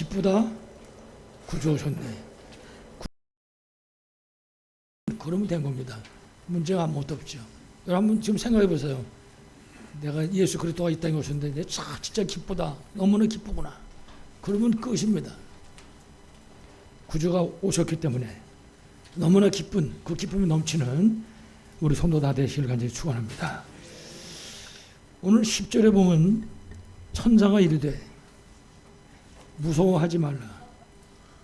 기쁘다 구주 오셨네. 그러면 된 겁니다. 문제가 아무것도 없죠. 여러분 지금 생각해 보세요. 내가 예수 그리스도가 이 땅에 오셨는데 진짜 기쁘다. 너무나 기쁘구나. 그러면 끝입니다. 구주가 오셨기 때문에 너무나 기쁜, 그 기쁨이 넘치는 우리 성도 다 되시기를 간절히 축원합니다. 오늘 10절에 보면 천사가 이르되 무서워하지 말라.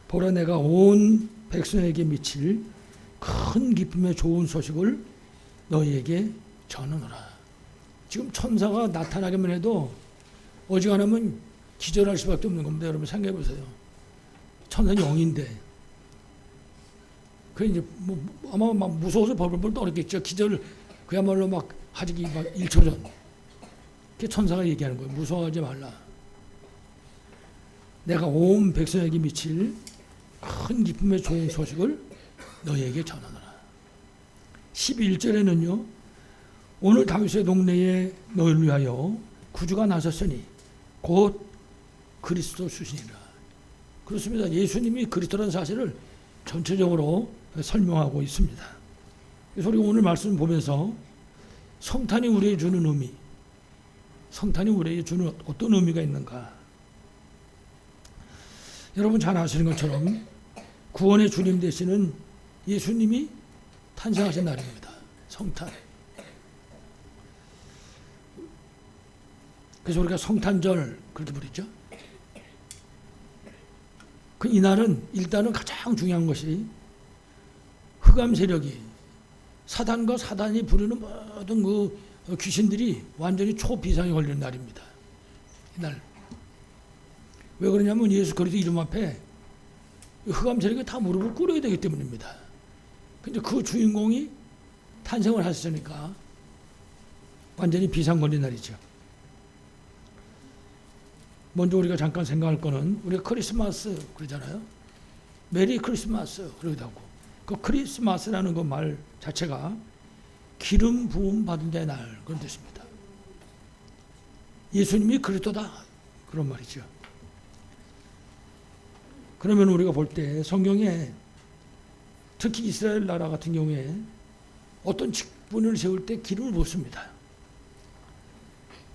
보라 내가 온 백성에게 미칠 큰 기쁨의 좋은 소식을 너희에게 전하노라. 지금 천사가 나타나기만 해도 어지간하면 기절할 수밖에 없는 겁니다. 여러분 생각해 보세요. 천사는 영인데 그 이제 뭐 아마 막 무서워서 벌벌 떨었겠죠. 기절 그야말로 막 하지기 막 1초 전. 그 천사가 얘기하는 거예요. 무서워하지 말라. 내가 온 백성에게 미칠 큰 기쁨의 좋은 소식을 너희에게 전하노라. 11절에는요. 오늘 다윗의 동네에 너희를 위하여 구주가 나섰으니 곧 그리스도 수신이라. 그렇습니다. 예수님이 그리스도라는 사실을 전체적으로 설명하고 있습니다. 그래서 우리가 오늘 말씀을 보면서 성탄이 우리에게 주는 의미, 성탄이 우리에게 주는 어떤 의미가 있는가. 여러분 잘 아시는 것처럼 구원의 주님 되시는 예수님이 탄생하신 날입니다. 성탄. 그래서 우리가 성탄절 그렇게 부르죠. 그 이날은 일단은 가장 중요한 것이 흑암 세력이 사단과 사단이 부르는 모든 그 귀신들이 완전히 초비상에 걸리는 날입니다. 이날. 왜 그러냐면 예수 그리스도 이름 앞에 흑암 세력이 다 무릎을 꿇어야 되기 때문입니다. 근데 그 주인공이 탄생을 하셨으니까 완전히 비상 걸린 날이죠. 먼저 우리가 잠깐 생각할 거는 우리가 크리스마스 그러잖아요. 메리 크리스마스 그러기도 하고 그 크리스마스라는 그 말 자체가 기름 부음 받은 자의 날 그런 뜻입니다. 예수님이 그리스도다 그런 말이죠. 그러면 우리가 볼 때 성경에 특히 이스라엘 나라 같은 경우에 어떤 직분을 세울 때 기름을 붓습니다.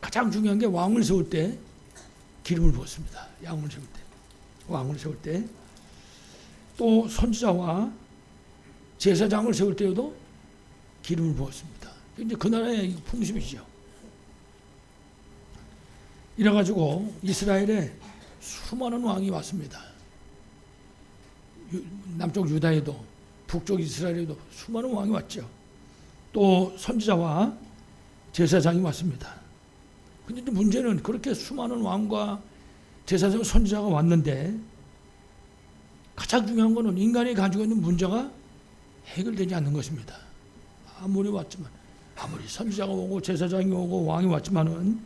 가장 중요한 게 왕을 세울 때 기름을 부었습니다. 왕을 세울 때. 왕을 세울 때. 또 선지자와 제사장을 세울 때에도 기름을 부었습니다. 이제 그 나라의 풍습이죠. 이래가지고 이스라엘에 수많은 왕이 왔습니다. 남쪽 유다에도 북쪽 이스라엘에도 수많은 왕이 왔죠. 또 선지자와 제사장이 왔습니다. 근데 문제는 그렇게 수많은 왕과 제사장 선지자가 왔는데 가장 중요한 것은 인간이 가지고 있는 문제가 해결되지 않는 것입니다. 아무리 왔지만 아무리 선지자가 오고 제사장이 오고 왕이 왔지만은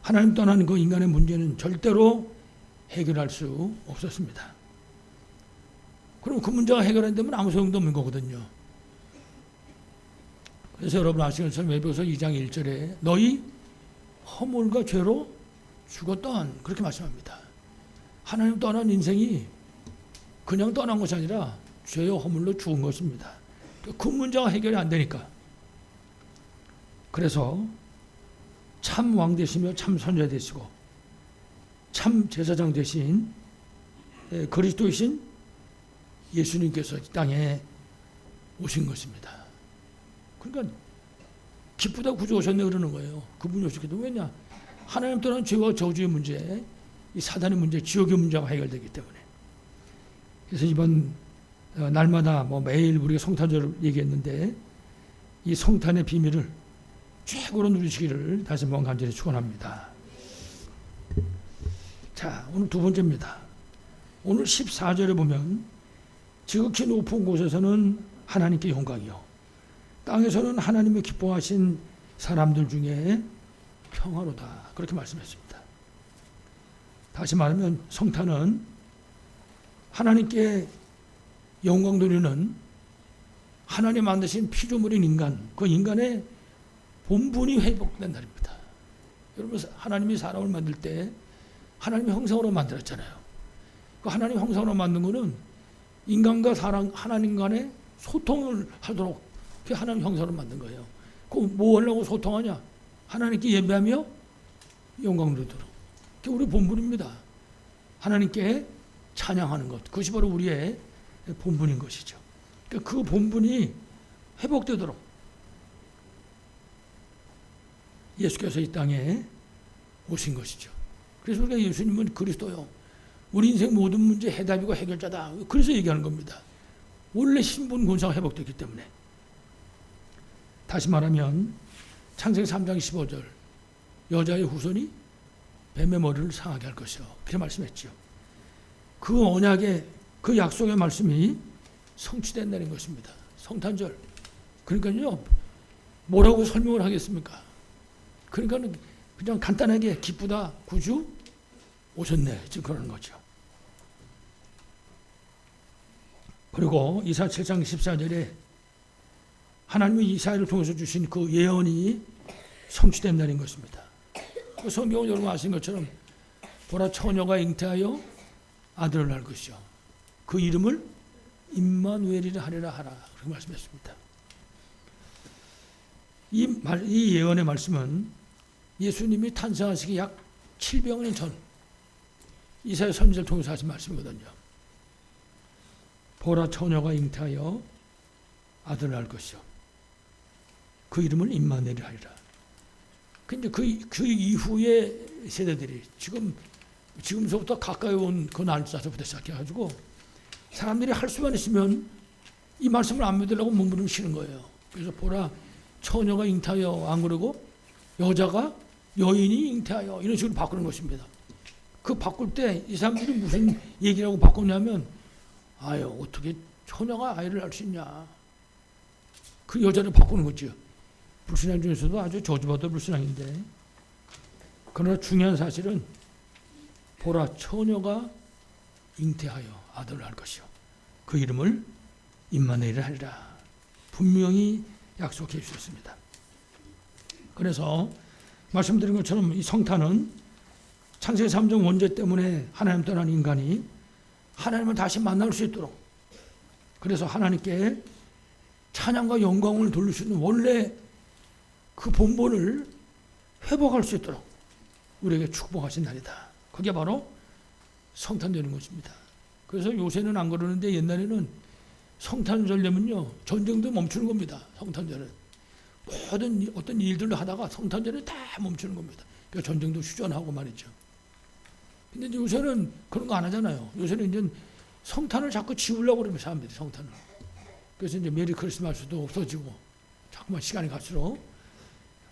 하나님 떠나는 그 인간의 문제는 절대로 해결할 수 없었습니다. 그럼 그 문제가 해결 안 되면 아무 소용도 없는 거거든요. 그래서 여러분 아시는 것처럼 에베소서 2장 1절에 너희 허물과 죄로 죽었던 그렇게 말씀합니다. 하나님 떠난 인생이 그냥 떠난 것이 아니라 죄와 허물로 죽은 것입니다. 그 문제가 해결이 안 되니까. 그래서 참 왕 되시며 참 선지자 되시고 참 제사장 되신 그리스도이신 예수님께서 이 땅에 오신 것입니다. 그러니까 기쁘다 구주 오셨네 그러는 거예요. 그분이 오셨기도 왜냐? 하나님 떠난 죄와 저주의 문제, 이 사단의 문제, 지옥의 문제가 해결되기 때문에. 그래서 이번 날마다 뭐 매일 우리가 성탄절을 얘기했는데 이 성탄의 비밀을 최고로 누리시기를 다시 한번 간절히 축원합니다. 자, 오늘 두 번째입니다. 오늘 14절에 보면 지극히 높은 곳에서는 하나님께 영광이요 땅에서는 하나님의 기뻐하신 사람들 중에 평화로다 그렇게 말씀했습니다. 다시 말하면 성탄은 하나님께 영광 돌리는 하나님 만드신 피조물인 인간, 그 인간의 본분이 회복된 날입니다. 여러분 하나님이 사람을 만들 때 하나님의 형상으로 만들었잖아요. 그 하나님 형상으로 만든 거는 인간과 사람, 하나님 간의 소통을 하도록 그 하나님 형상으로 만든 거예요. 그 뭐 하려고 소통하냐? 하나님께 예배하며 영광 누리도록. 그게 우리 본분입니다. 하나님께 찬양하는 것. 그것이 바로 우리의 본분인 것이죠. 그러니까 그 본분이 회복되도록 예수께서 이 땅에 오신 것이죠. 그래서 우리가 예수님은 그리스도요, 우리 인생 모든 문제 해답이고 해결자다. 그래서 얘기하는 겁니다. 원래 신분 군사가 회복됐기 때문에. 다시 말하면 창세기 3장 15절 여자의 후손이 뱀의 머리를 상하게 할 것이요, 그렇게 말씀했죠. 그 언약의 그 약속의 말씀이 성취된다는 것입니다. 성탄절. 그러니까요, 뭐라고 설명을 하겠습니까? 그러니까 그냥 간단하게 기쁘다, 구주 오셨네, 지금 그러는 거죠. 그리고 이사 7장 14절에 하나님이 이사야를 통해서 주신 그 예언이 성취된다는 것입니다. 그 성경은 여러분 아시는 것처럼 보라, 처녀가 잉태하여 아들을 낳을 것이요, 그 이름을 임마누엘이라 하리라 하라, 그렇게 말씀했습니다. 이 예언의 말씀은 예수님이 탄생하시기 약 700년 전 이사야 선지자를 통해서 하신 말씀이거든요. 보라, 처녀가 잉태하여 아들을 낳을 것이요, 그 이름을 임마누엘이라 하리라. 근데 그 이후의 세대들이 지금서부터 가까이 온 그 날짜서부터 시작해가지고 사람들이 할 수만 있으면 이 말씀을 안 믿으려고 몸부림치는 거예요. 그래서 보라, 처녀가 잉태하여, 안 그러고 여자가 여인이 잉태하여, 이런 식으로 바꾸는 것입니다. 그 바꿀 때 이 사람들이 무슨 얘기라고 바꿨냐면, 아유, 어떻게 처녀가 아이를 낳을 수 있냐, 그 여자를 바꾸는 거죠. 불신앙 중에서도 아주 저주받을 불신앙인데, 그러나 중요한 사실은 보라, 처녀가 잉태하여 아들을 낳을 것이요, 그 이름을 임마누엘이라 하리라, 분명히 약속해 주셨습니다. 그래서 말씀드린 것처럼 이 성탄은 창세기 3장 원죄 때문에 하나님 떠난 인간이 하나님을 다시 만날 수 있도록, 그래서 하나님께 찬양과 영광을 돌릴 수 있는 원래 그 본본을 회복할 수 있도록 우리에게 축복하신 날이다. 그게 바로 성탄되는 것입니다. 그래서 요새는 안 그러는데 옛날에는 성탄절 되면요, 전쟁도 멈추는 겁니다. 성탄절은 모든 어떤 일들을 하다가 성탄절에 다 멈추는 겁니다. 그러니까 전쟁도 휴전하고 말이죠. 근데 이제 요새는 그런 거 안 하잖아요. 요새는 이제 성탄을 자꾸 지우려고 그러면 사람들이 성탄을. 그래서 이제 메리 크리스마스도 없어지고 자꾸만 시간이 갈수록,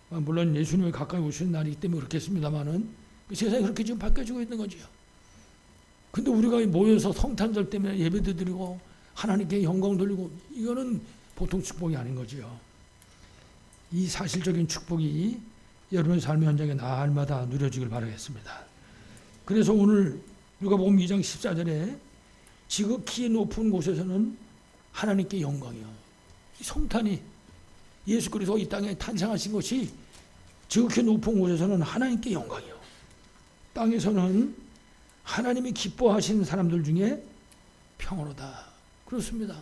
물론 예수님이 가까이 오시는 날이기 때문에 그렇겠습니다만은 세상이 그렇게 지금 바뀌어지고 있는 거죠. 근데 우리가 모여서 성탄절 때문에 예배도 드리고 하나님께 영광 돌리고, 이거는 보통 축복이 아닌 거죠. 이 사실적인 축복이 여러분의 삶의 현장에 날마다 누려지길 바라겠습니다. 그래서 오늘 누가복음 2장 14절에 지극히 높은 곳에서는 하나님께 영광이요, 이 성탄이 예수 그리스도 이 땅에 탄생하신 것이 지극히 높은 곳에서는 하나님께 영광이요, 땅에서는 하나님이 기뻐하신 사람들 중에 평화로다. 그렇습니다.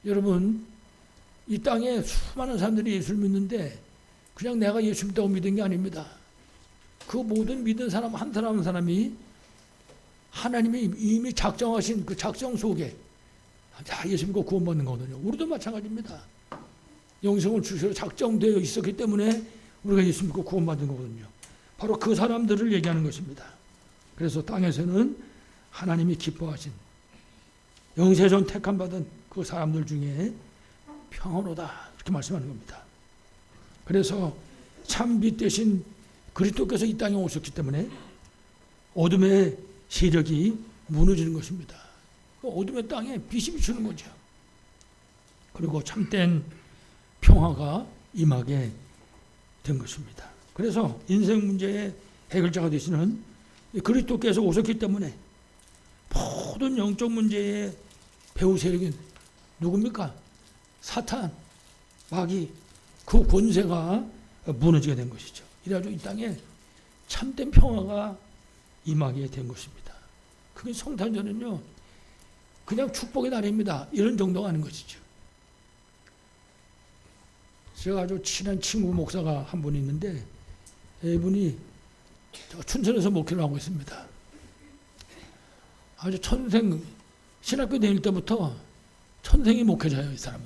여러분, 이 땅에 수많은 사람들이 예수를 믿는데 그냥 내가 예수 믿다고 믿은 게 아닙니다. 그 모든 믿은 사람 한 사람 한 사람이 하나님이 이미 작정하신 그 작정 속에 예수 믿고 구원받는 거거든요. 우리도 마찬가지입니다. 영생을 주시러 작정되어 있었기 때문에 우리가 예수 믿고 구원받는 거거든요. 바로 그 사람들을 얘기하는 것입니다. 그래서 땅에서는 하나님이 기뻐하신 영세전 택함받은 그 사람들 중에 평화로다, 이렇게 말씀하는 겁니다. 그래서 참 빛 대신 그리스도께서 이 땅에 오셨기 때문에 어둠의 세력이 무너지는 것입니다. 어둠의 땅에 빛이 비추는 거죠. 그리고 참된 평화가 임하게 된 것입니다. 그래서 인생 문제의 해결자가 되시는 그리스도께서 오셨기 때문에 모든 영적 문제의 배후 세력이 누굽니까? 사탄, 마귀, 그 권세가 무너지게 된 것이죠. 이래가지고 이 땅에 참된 평화가 임하게 된 것입니다. 그게 성탄절은요, 그냥 축복의 날입니다. 이런 정도가 아닌 것이죠. 제가 아주 친한 친구 목사가 한 분 있는데, 이분이 춘천에서 목회를 하고 있습니다. 아주 신학교 다닐 때부터 천생이 목회자예요, 이 사람은.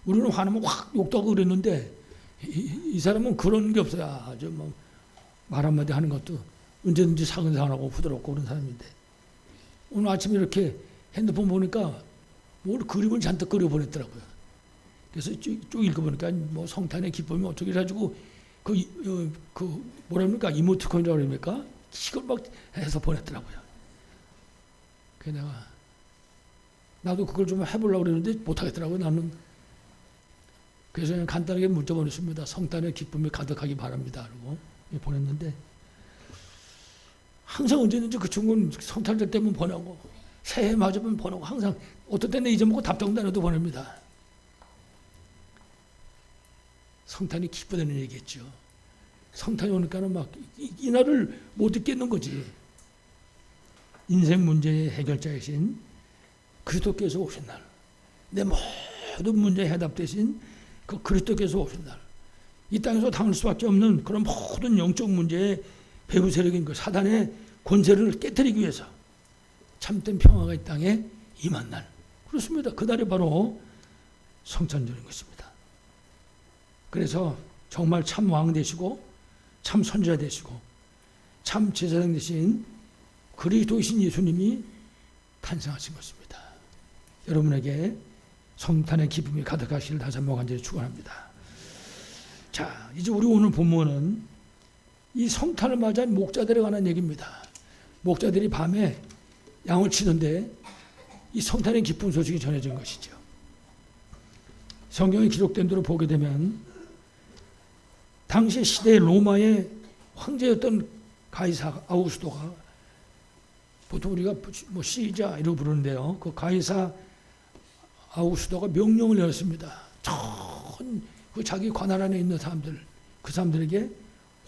우리는 화나면 확 욕도 하고 그랬는데, 이 사람은 그런 게 없어요. 아주 뭐, 말 한마디 하는 것도 언제든지 사근사근하고 부드럽고 그런 사람인데, 오늘 아침에 이렇게 핸드폰 보니까 뭘 그림을 잔뜩 그려보냈더라고요. 그래서 쭉 읽어보니까 뭐 성탄의 기쁨이 어떻게 해가지고 뭐랍니까? 이모티콘이라고 그럽니까? 이걸 막 해서 보냈더라고요. 그래서 나도 그걸 좀 해보려고 그랬는데 못하겠더라고요, 나는. 그래서 그냥 간단하게 문자 보냈습니다. 성탄의 기쁨이 가득하기 바랍니다. 그러고 보냈는데, 항상 언제든지 그 친구는 성탄절 때면 보내고, 새해 맞으면 보내고, 항상 어떤 때는 잊어먹고 답장도 안 해도 보냅니다. 성탄이 기쁘다는 얘기겠죠. 성탄이 오니까는 막 이 날을 못 잊겠는 거지. 인생 문제의 해결자이신 그리스도께서 오신 날, 내 모든 문제의 해답 대신 그 그리스도께서 오신 날, 이 땅에서 당할 수밖에 없는 그런 모든 영적 문제의 배후 세력인 그 사단의 권세를 깨뜨리기 위해서 참된 평화가 이 땅에 임한 날. 그렇습니다. 그날이 바로 성탄절인 것입니다. 그래서 정말 참 왕 되시고 참 선지자 되시고 참 제사장 되신 그리스도이신 예수님이 탄생하신 것입니다. 여러분에게 성탄의 기쁨이 가득하시길 다시 한번 간절히 축원합니다. 자, 이제 우리 오늘 본문은 이 성탄을 맞이한 목자들에 관한 얘기입니다. 목자들이 밤에 양을 치는데 이 성탄의 기쁜 소식이 전해진 것이죠. 성경에 기록된 대로 보게 되면 당시 시대의 로마의 황제였던 가이사 아우구스토가, 보통 우리가 뭐 시자 이러고 부르는데요, 그 가이사 아우구스토가 명령을 내렸습니다. 그 자기 관할 안에 있는 사람들, 그 사람들에게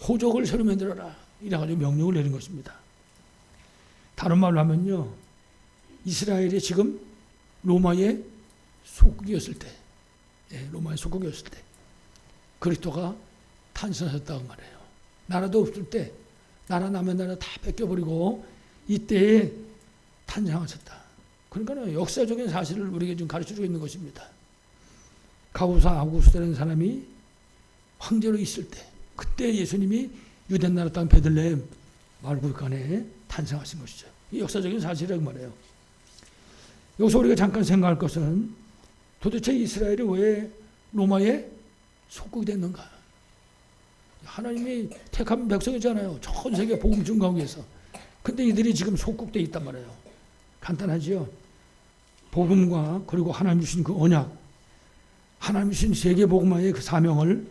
호적을 새로 만들어라, 이래가지고 명령을 내린 것입니다. 다른 말로 하면요, 이스라엘이 지금 로마의 속국이었을 때, 로마의 속국이었을 때 그리스도가 탄생하셨다고 말해요. 나라도 없을 때, 나라 남의 나라 다 뺏겨버리고 이때에 탄생하셨다. 그러니까 역사적인 사실을 우리에게 지금 가르쳐주고 있는 것입니다. 가우사 아우구스토라는 사람이 황제로 있을 때, 그때 예수님이 유대 나라 땅 베들레헴 말굴간에 탄생하신 것이죠. 이 역사적인 사실이라고 말해요. 여기서 우리가 잠깐 생각할 것은, 도대체 이스라엘이 왜 로마의 속국이 됐는가? 하나님이 택한 백성이잖아요. 전 세계 복음 증거하기 위해서. 근데 이들이 지금 속국되어 있단 말이에요. 간단하지요. 복음과 그리고 하나님 주신 그 언약, 하나님 주신 세계 복음화의 그 사명을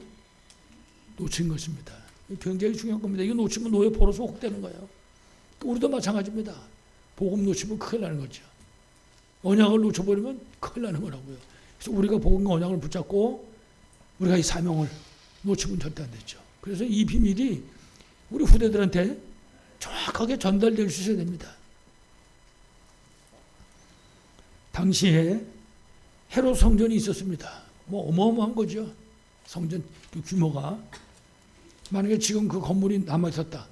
놓친 것입니다. 굉장히 중요한 겁니다. 이거 놓치면 노예 포로 속국되는 거예요. 우리도 마찬가지입니다. 복음 놓치면 큰일 나는 거죠. 언약을 놓쳐버리면 큰일 나는 거라고요. 그래서 우리가 복음과 언약을 붙잡고 우리가 이 사명을 놓치면 절대 안 되죠. 그래서 이 비밀이 우리 후대들한테 정확하게 전달될 수 있어야 됩니다. 당시에 헤롯 성전이 있었습니다. 뭐 어마어마한 거죠. 성전 그 규모가. 만약에 지금 그 건물이 남아 있었다,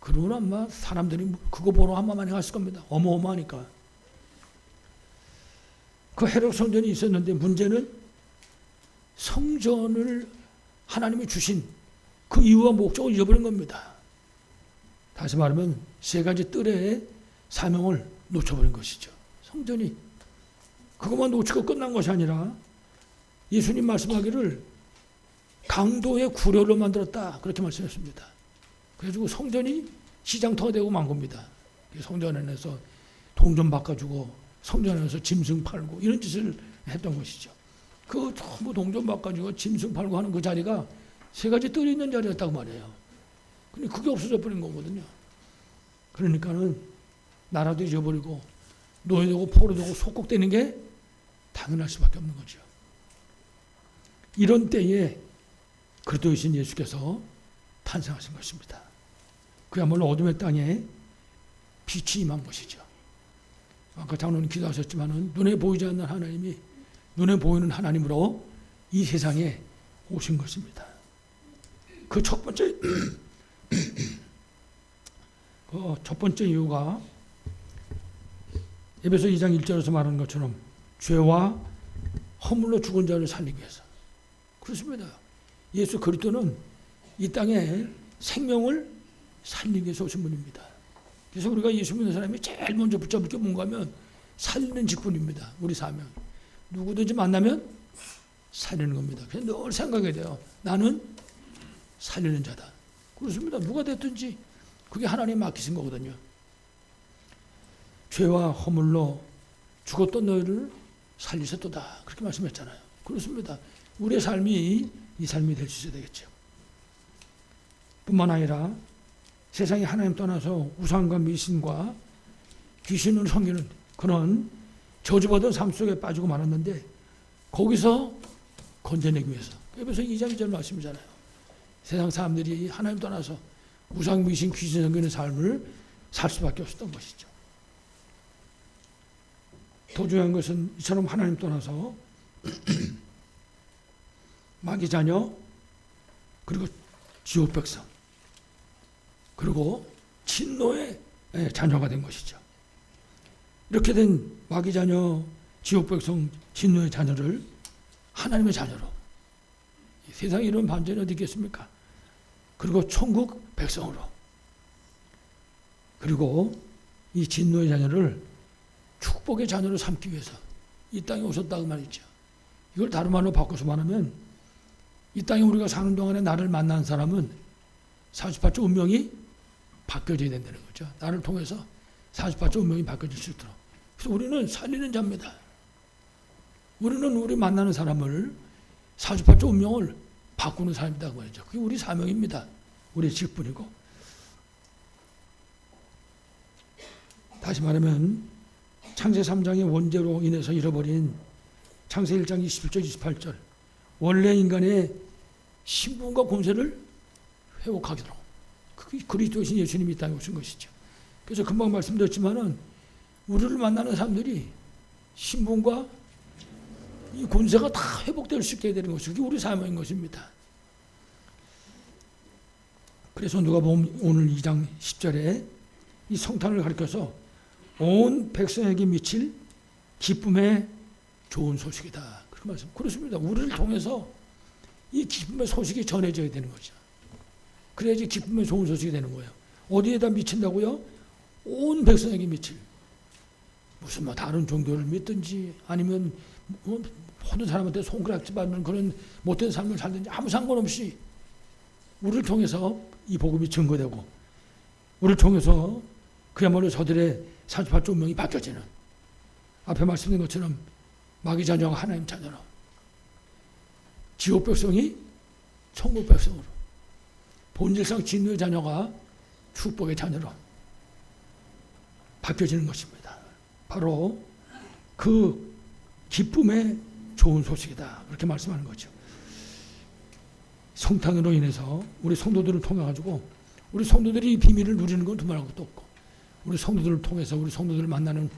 그러면 아마 사람들이 그거 보러 아마 많이 갔을 겁니다. 어마어마하니까. 그 헤롯 성전이 있었는데 문제는 성전을 하나님이 주신 그 이유와 목적을 잊어버린 겁니다. 다시 말하면 세 가지 뜰의 사명을 놓쳐버린 것이죠. 성전이 그것만 놓치고 끝난 것이 아니라 예수님 말씀하기를 강도의 구려로 만들었다, 그렇게 말씀했습니다. 그래가지고 성전이 시장터가 되고 만 겁니다. 성전 안에서 돈 좀 바꿔주고 성전 안에서 짐승 팔고 이런 짓을 했던 것이죠. 그 전부 돈 좀 바꿔주고 짐승 팔고 하는 그 자리가 세 가지 뜰이 있는 자리였다고 말해요. 근데 그게 없어져 버린 거거든요. 그러니까는 나라도 잊어버리고 노예되고 포로되고 속국되는 게 당연할 수밖에 없는 거죠. 이런 때에 그리스도이신 예수께서 탄생하신 것입니다. 그야말로 어둠의 땅에 빛이 임한 것이죠. 아까 장로님 기도하셨지만은 눈에 보이지 않는 하나님이 눈에 보이는 하나님으로 이 세상에 오신 것입니다. 그 첫 번째 이유가 에베소 2장 1절에서 말하는 것처럼 죄와 허물로 죽은 자를 살리기 위해서. 그렇습니다. 예수 그리스도는 이 땅에 생명을 살리기 위해서 오신 분입니다. 그래서 우리가 예수 믿는 사람이 제일 먼저 붙잡을 게 뭔가 하면 살리는 직분입니다. 우리 사명. 누구든지 만나면 살리는 겁니다. 그래서 늘 생각해야 돼요. 나는 살리는 자다. 그렇습니다. 누가 됐든지 그게 하나님 맡기신 거거든요. 죄와 허물로 죽었던 너희를 살리셨도다. 그렇게 말씀했잖아요. 그렇습니다. 우리의 삶이 이 삶이 될 수 있어야 되겠죠. 뿐만 아니라 세상에 하나님 떠나서 우상과 미신과 귀신을 섬기는 그런 저주받은 삶 속에 빠지고 말았는데 거기서 건져내기 위해서. 에베소 2장 2절 말씀이잖아요. 세상 사람들이 하나님 떠나서 우상, 미신, 귀신 섬기는 삶을 살 수밖에 없었던 것이죠. 더 중요한 것은 이처럼 하나님 떠나서 마귀 자녀 그리고 지옥 백성 그리고 진노의 자녀가 된 것이죠. 이렇게 된 마귀 자녀, 지옥 백성, 진노의 자녀를 하나님의 자녀로 세상에 이런 반전이 어디 있겠습니까? 그리고 천국 백성으로 그리고 이 진노의 자녀를 축복의 자녀로 삼기 위해서 이 땅에 오셨다고 말이죠. 이걸 다른 말로 바꿔서 말하면 이 땅에 우리가 사는 동안에 나를 만난 사람은 48조 운명이 바뀌어져야 된다는 거죠. 나를 통해서 48조 운명이 바뀌어질 수 있도록. 그래서 우리는 살리는 자입니다. 우리는 우리 만나는 사람을 48조 운명을 바꾸는 사람이다 그 말이죠. 그게 우리 사명입니다. 우리의 직분이고. 다시 말하면 창세 3장의 원죄로 인해서 잃어버린 창세 1장 27절 28절 원래 인간의 신분과 권세를 회복하도록 그게 그리스도이신 예수님이 이 땅에 오신 것이죠. 그래서 금방 말씀드렸지만은 우리를 만나는 사람들이 신분과 이 권세가 다 회복될 수 있게 되는 것이 그게 우리 사명인 것입니다. 그래서 누가 보면 오늘 2장 10절에 이 성탄을 가리켜서 온 백성에게 미칠 기쁨의 좋은 소식이다. 그렇게 말씀. 그렇습니다. 우리를 통해서 이 기쁨의 소식이 전해져야 되는 거죠. 그래야지 기쁨의 좋은 소식이 되는 거예요. 어디에다 미친다고요? 온 백성에게 미칠. 무슨 뭐 다른 종교를 믿든지 아니면 모든 사람한테 손가락질 받는 그런 못된 삶을 살든지 아무 상관없이 우리를 통해서 이 복음이 증거되고 우리를 통해서 그야말로 저들의 48조 운명이 바뀌어지는 앞에 말씀드린 것처럼 마귀 자녀가 하나님 자녀로 지옥 백성이 천국 백성으로 본질상 진노의 자녀가 축복의 자녀로 바뀌어지는 것입니다. 바로 그 기쁨의 좋은 소식이다. 그렇게 말씀하는 거죠. 성탄으로 인해서 우리 성도들을 통해 가지고 우리 성도들이 이 비밀을 누리는 건 두말할 것도 없고 우리 성도들을 통해서 우리 성도들을 만나는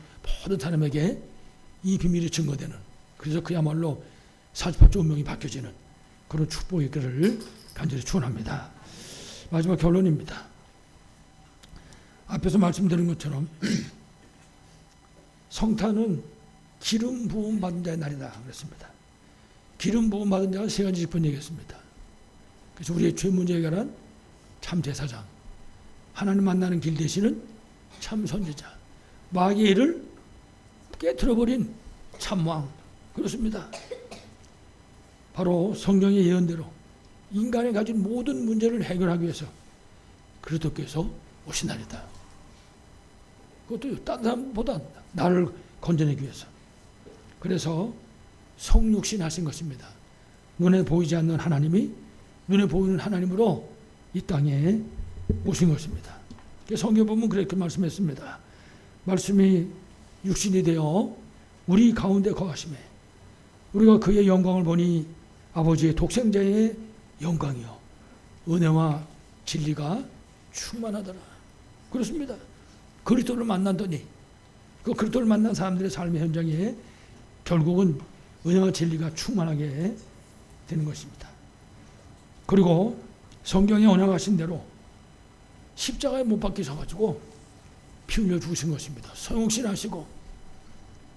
모든 사람에게 이 비밀이 증거되는 그래서 그야말로 48조 운명이 바뀌어지는 그런 축복의 있기를 간절히 축원합니다. 마지막 결론입니다. 앞에서 말씀드린 것처럼 성탄은 기름 부음 받은 자의 날이다 그랬습니다. 기름 부음 받은 자가 세 가지 직분 얘기했습니다. 그래서 우리의 죄 문제 해결한 참 제사장, 하나님 만나는 길 되시는 참 선지자, 마귀의 일을 깨트려버린 참왕 그렇습니다. 바로 성경의 예언대로 인간이 가진 모든 문제를 해결하기 위해서 그리스도께서 오신 날이다. 그것도 다른 사람보다 나를 건져내기 위해서. 그래서 성육신 하신 것입니다. 눈에 보이지 않는 하나님이 눈에 보이는 하나님으로 이 땅에 오신 것입니다. 성경 보면 그렇게 말씀했습니다. 말씀이 육신이 되어 우리 가운데 거하심에 우리가 그의 영광을 보니 아버지의 독생자의 영광이요 은혜와 진리가 충만하더라. 그렇습니다. 그리스도를 만났더니 그 그리스도를 만난 사람들의 삶의 현장에 결국은 은혜와 진리가 충만하게 되는 것입니다. 그리고 성경에 언약하신 대로 십자가에 못 박히셔가지고 피 흘려 죽으신 것입니다. 성육신하시고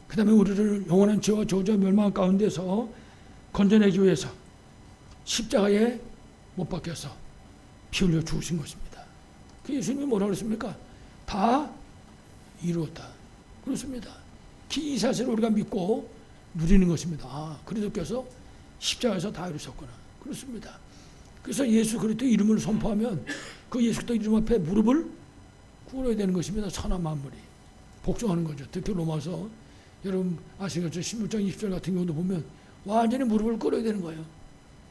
그 다음에 우리를 영원한 죄와 저주와 멸망 가운데서 건져내기 위해서 십자가에 못 박혀서 피 흘려 죽으신 것입니다. 그 예수님이 뭐라고 그랬습니까? 다 이루었다. 그렇습니다. 이 사실을 우리가 믿고 누리는 것입니다. 아, 그리스도께서 십자가에서 다 이루셨구나. 그렇습니다. 그래서 예수 그리스도 이름을 선포하면 그 예수 그리스도 이름 앞에 무릎을 꿇어야 되는 것입니다. 천하 만물이 복종하는 거죠. 특히 로마서 여러분 아시겠죠? 16장 20절 같은 경우도 보면 완전히 무릎을 꿇어야 되는 거예요.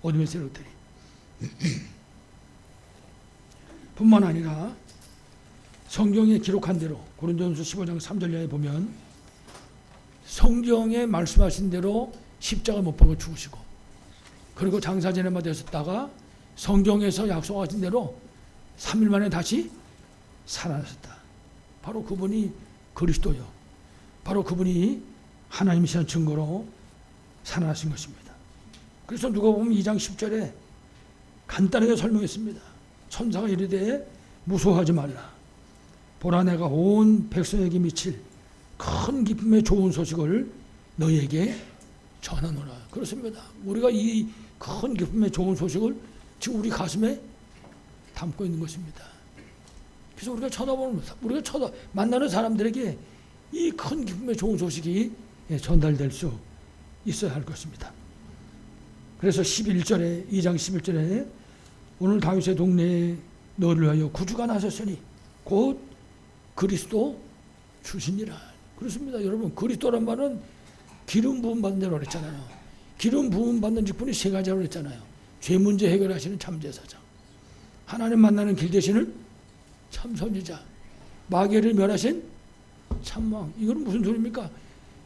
어둠의 세력들이. 뿐만 아니라 성경에 기록한 대로 고린도전서 15장 3절에 보면 성경에 말씀하신 대로 십자가 못 박아 죽으시고 그리고 장사제네마 되셨다가 성경에서 약속하신 대로 3일 만에 다시 살아나셨다. 바로 그분이 그리스도요. 바로 그분이 하나님이시라는 증거로 살아나신 것입니다. 그래서 누가 보면 2장 10절에 간단하게 설명했습니다. 천사가 이르되 무서워하지 말라. 보라 내가 온 백성에게 미칠 큰 기쁨의 좋은 소식을 너희에게 전하노라. 그렇습니다. 우리가 이 큰 기쁨의 좋은 소식을 지금 우리 가슴에 담고 있는 것입니다. 그래서 우리가 만나는 사람들에게 이 큰 기쁨의 좋은 소식이 전달될 수 있어야 할 것입니다. 그래서 11절에 2장 11절에 오늘 다윗의 동네에 너를 위하여 구주가 나섰으니 곧 그리스도 주시니라. 그렇습니다. 여러분 그리스도란 말은 기름 부음 받는 자라고 그랬잖아요. 기름 부음 받는 직분이 세 가지라고 그랬잖아요. 죄 문제 해결하시는 참제사장, 하나님 만나는 길 되시는 참선지자, 마귀를 멸하신 참왕. 이건 무슨 소리입니까?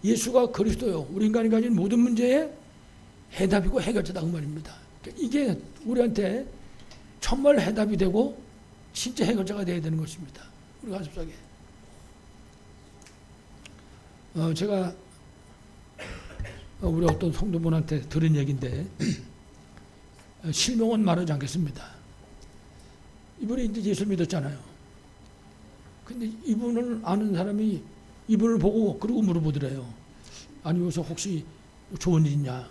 예수가 그리스도요. 우리 인간이 가진 모든 문제의 해답이고 해결자다 그 말입니다. 이게 우리한테 정말 해답이 되고 진짜 해결자가 되어야 되는 것입니다. 우리 가슴속에. 제가 우리 어떤 성도분한테 들은 얘기인데 실명은 말하지 않겠습니다. 이분이 이제 예수 믿었잖아요. 근데 이분을 아는 사람이 이분을 보고 그러고 물어보더래요. 아니 여기서 혹시 좋은 일 있냐?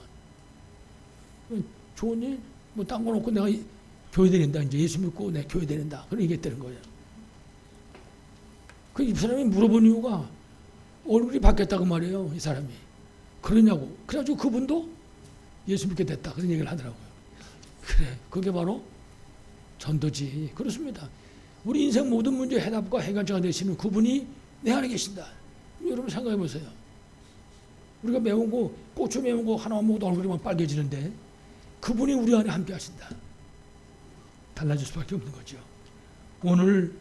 좋은 일? 뭐 딴 거 놓고 내가 교회 다닌다. 이제 예수 믿고 내가 교회 다닌다. 그런 얘기했다는 거예요. 그 이 사람이 물어본 이유가 얼굴이 바뀌었다고 말이에요. 이 사람이. 그러냐고. 그래가지고 그분도 예수 믿게 됐다. 그런 얘기를 하더라고요. 그래. 그게 바로 전도지. 그렇습니다. 우리 인생 모든 문제 해답과 해결자가 되시는 그분이 내 안에 계신다. 여러분 생각해 보세요. 우리가 매운 거, 고추 매운 거 하나만 먹어도 얼굴이 막 빨개지는데 그분이 우리 안에 함께 하신다. 달라질 수밖에 없는 거죠. 오늘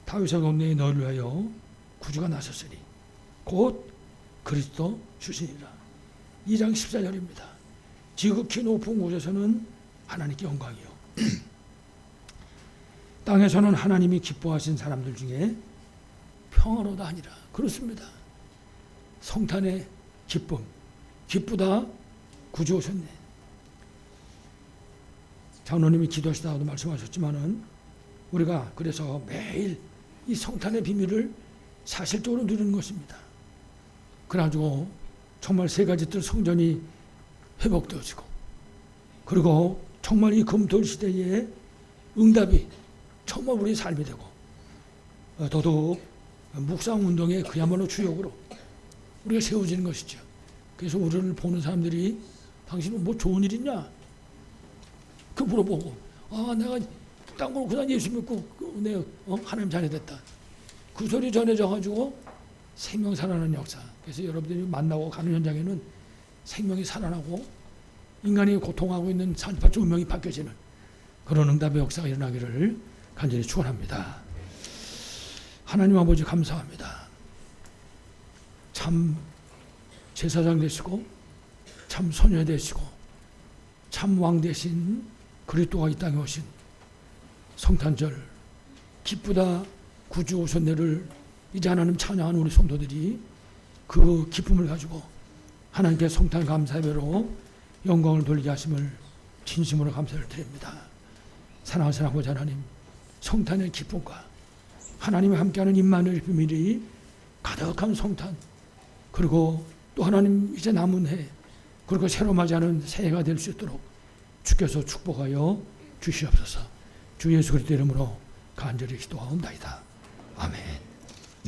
다윗의 동네에 너를 위하여 구주가 나섰으니 곧 그리스도 주시니라. 2장 14절입니다. 지극히 높은 곳에서는 하나님께 영광이요. 땅에서는 하나님이 기뻐하신 사람들 중에 평화로다 하니라. 그렇습니다. 성탄의 기쁨, 기쁘다 구주 오셨네. 장로님이 기도하시다가도 말씀하셨지만은 우리가 그래서 매일 이 성탄의 비밀을 사실적으로 누리는 것입니다. 그래가지고 정말 세 가지 뜰 성전이 회복되어지고 그리고 정말 이 금토일 시대에 응답이 정말 우리 삶이 되고 더더욱 묵상운동의 그야말로 주역으로 우리가 세워지는 것이죠. 그래서 우리를 보는 사람들이 당신은 뭐 좋은 일 있냐? 그 물어보고 내가 딴 거 그냥 예수 믿고 내가 하나님 자녀됐다. 그 소리 전해져가지고 생명 살아나는 역사. 그래서 여러분들이 만나고 가는 현장에는 생명이 살아나고 인간이 고통하고 있는 산파적 운명이 바뀌어지는 그런 응답의 역사가 일어나기를 간절히 축원합니다. 하나님 아버지 감사합니다. 참 제사장 되시고 참 소녀 되시고 참 왕 되신 그리스도가 이 땅에 오신 성탄절 기쁘다 구주 오셨네를 이제 하나님 찬양하는 우리 성도들이 그 기쁨을 가지고 하나님께 성탄 감사배로 영광을 돌리게 하심을 진심으로 감사를 드립니다. 사랑하는 아버지 하나님, 성탄의 기쁨과 하나님이 함께하는 임마누엘 비밀이 가득한 성탄, 그리고 또 하나님 이제 남은 해, 그리고 새로 맞이하는 새해가 될 수 있도록 주께서 축복하여 주시옵소서. 주 예수 그리스도 이름으로 간절히 기도하옵나이다. 아멘.